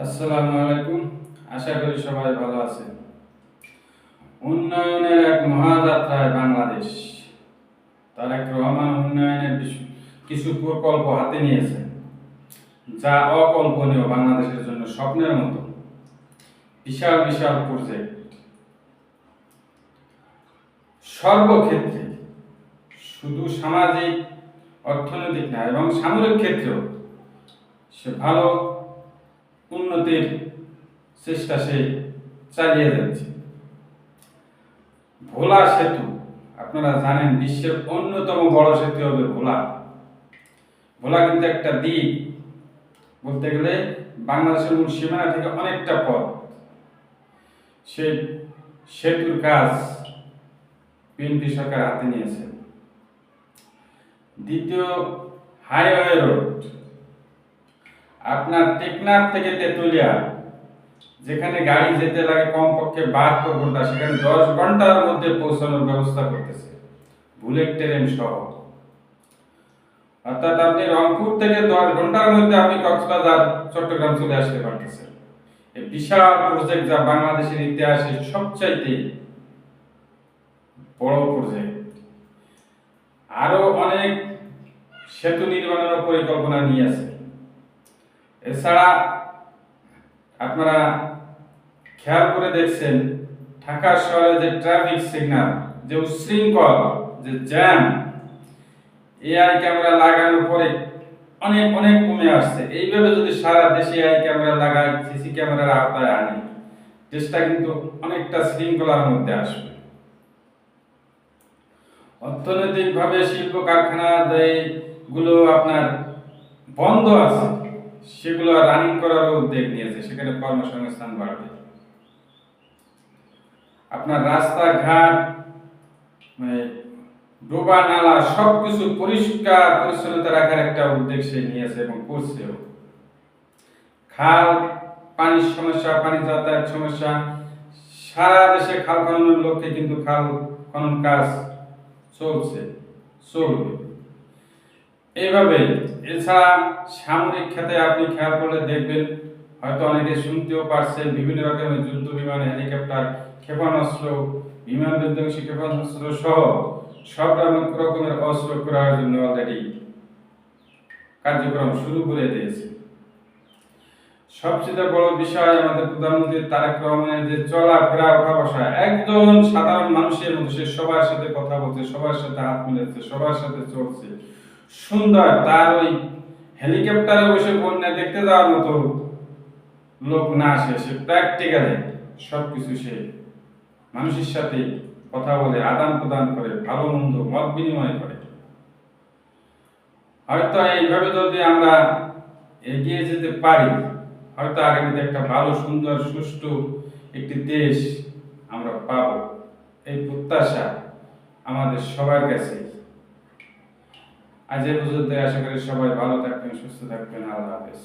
আসসালামু আলাইকুম। আশা করি সবাই ভালো আছেন। উন্নয়নের এক মহাযাত্রায় বাংলাদেশ। তারেক রহমান উন্নয়নের কিছু প্রকল্প হাতে নিয়েছেন, যা অকল্পনীয়, বাংলাদেশের জন্য স্বপ্নের মতো। বিশাল বিশাল প্রজেক্ট সর্বক্ষেত্রে, শুধু সামাজিক অর্থনৈতিক না এবং সামরিক ক্ষেত্রেও সে ভালো উন্নতির চেষ্টা সে চালিয়ে যাচ্ছে। ভোলা সেতু, আপনারা জানেন বিশ্বের অন্যতম বড় সেতু হবে ভোলা। ভোলা কিন্তু একটা দ্বীপ, বলতে গেলে বাংলাদেশের মূল সীমানা থেকে অনেকটা পথ। সেই সেতুর কাজ বিএনপি সরকার হাতে নিয়েছে। দ্বিতীয়, হাইওয়ে রোড, আপনার টেকনাফ থেকে তেতুলিয়া, যেখানে গাড়ি যেতে লাগে কমপক্ষে 72 ঘন্টা, সেখানে 10 ঘন্টার মধ্যে পৌঁছানোর ব্যবস্থা করতেছে, বুলেট ট্রেন সহ। অর্থাৎ আপনি রংপুর থেকে 10 ঘন্টার মধ্যে আপনি কক্সবাজার, চট্টগ্রাম চলে আসতে পারতেছেন। এই বিশাল প্রজেক্ট, যা বাংলাদেশের ইতিহাসে সবচাইতে বড় প্রজেক্ট। আরো অনেক সেতু নির্মাণের পরিকল্পনা নিয়ে আছে। এছাড়া আপনারা খেয়াল করে দেখছেন, ঢাকা শহরে যে ট্রাফিক সিগন্যাল, যে উশৃঙ্খল, যে জ্যাম, এআই ক্যামেরা লাগানোর পরে অনেক অনেক কমে আসছে। এইভাবে যদি সারা দেশে এআই ক্যামেরা লাগায়, সিসি ক্যামেরার আওতায় আনে, দেশটা কিন্তু অনেকটা শৃঙ্খলার মধ্যে আসবে। অর্থনৈতিকভাবে শিল্প কারখানা যেগুলো আপনার বন্ধ আছে, সেগুলো রানিং করার উদ্যোগ নিয়েছে, সেখানে কর্মসংস্থান বাড়বে। আপনার রাস্তাঘাট, ডোবা নালা, সবকিছু পরিষ্কার পরিচ্ছন্নতা রাখার একটা উদ্যোগ সে নিয়েছে এবং করছেও। খাল, পানির সমস্যা, পানি যাতায়াত সমস্যা, সারা দেশে খাল খননের লক্ষ্যে কিন্তু খাল খনন কাজ চলবে এইভাবে। এছাড়া সামরিক খাতে আপনি খেয়াল করলে দেখবেন, হয়তো অনেকে শুনতেও পারছেন, বিভিন্ন রকমের যুদ্ধ বিমান, হেলিকপ্টার, ক্ষেপণাস্ত্র, বিমান বিধ্বংসী ক্ষেপণাস্ত্র সহ সব রকমের অস্ত্র করার জন্য অলরেডি কার্যক্রম শুরু করে দিয়েছে। সবচেয়ে বড় বিষয়, আমাদের প্রধানমন্ত্রী তারেক রহমানের যে চলাফেরা, ওঠা বসা, একজন সাধারণ মানুষের মতো সে সবার সাথে কথা বলছে, সবার সাথে হাত মিলাচ্ছে, সবার সাথে চলছে। সুন্দর, তার ওই হেলিকপ্টারে বসে বন্যা দেখতে যাওয়ার মতো লোক না আসে, সে প্র্যাকটিক্যালি সবকিছু সে মানুষের সাথে কথা বলে, আদান প্রদান করে, ভালো মন্দ মত বিনিময় করে। হয়তো এইভাবে যদি আমরা এগিয়ে যেতে পারি, হয়তো আগামীতে একটা ভালো, সুন্দর, সুষ্ঠু একটি দেশ আমরা পাব, এই প্রত্যাশা আমাদের সবার কাছে। আজ এ পর্যন্ত। আশা করি সবাই ভালো থাকবেন, সুস্থ থাকবেন। আল্লাহ হাফেজ।